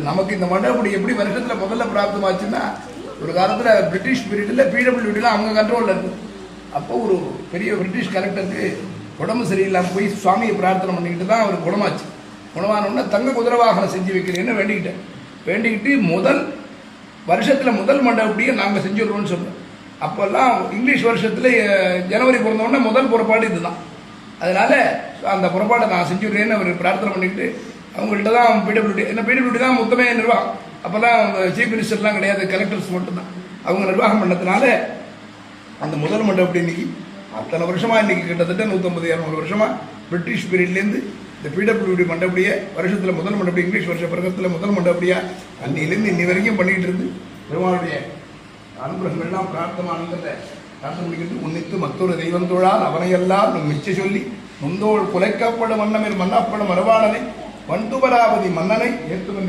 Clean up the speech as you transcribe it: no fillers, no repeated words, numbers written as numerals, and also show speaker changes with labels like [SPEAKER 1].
[SPEAKER 1] நமக்கு இந்த மண்டபப்படி எப்படி வருஷத்தில் முதல்ல பிராப்தமாச்சுன்னா, ஒரு காலத்தில் பிரிட்டிஷ் பீரியடில் பிடபிள்யூடிலாம் அவங்க கண்ட்ரோலில் இருக்குது. அப்போ ஒரு பெரிய பிரிட்டிஷ் கலெக்டருக்கு உடம்பு சரியில்லாமல் போய் சுவாமியை பிரார்த்தனை பண்ணிக்கிட்டு தான் அவர் குணமாச்சு. குணமானோடனே தங்க குதிரை வாகனம் செஞ்சு வைக்கிறேன்னு வேண்டிக்கிட்டு வருஷத்தில் முதல் மண்டபப்படியே நாங்கள் செஞ்சுடுறோம்னு சொன்னோம். அப்போல்லாம் இங்கிலீஷ் வருஷத்தில் ஜனவரி பிறந்தோடனே முதல் புறப்பாடு இதுதான். அதனால அந்த புறப்பாடை நான் செஞ்சுடுறேன்னு அவர் பிரார்த்தனை பண்ணிக்கிட்டு அவங்கள்ட்ட தான் பிடபிள்யூடி தான் மொத்தமே நிர்வாகம். அப்போல்லாம் சீஃப் மினிஸ்டர்லாம் கிடையாது, கலெக்டர்ஸ் மட்டும்தான் அவங்க நிர்வாகம் பண்ணதுனால அந்த முதல் மண்டபப்படி இன்னைக்கு அத்தனை வருஷமாக இன்னைக்கு கிட்டத்தட்ட 150-200 வருஷமாக பிரிட்டிஷ் பீரியட்லேருந்து இந்த பிடபிள்யூடி மண்டபடியை வருஷத்தில் முதல் மண்டபடி இங்கிலீஷ் வருஷ பிறகத்தில் முதல் மண்டபடியாக அன்னிலேருந்து இன்னி வரைக்கும் பண்ணிகிட்டு இருந்து பெருமாளுடைய அனுகிரகங்கள்லாம் பிரார்த்தமானதை பிரார்த்தனை முடிக்கிறது. உன்னித்து மற்றொரு தெய்வந்தோழால் அவனையெல்லாம் மிச்ச சொல்லி முந்தோள் குலைக்கப்படும் மன்னமில் மன்னப்படும் மரபாளனை வண்டுபராவதி மன்னனை ஏற்றுவன்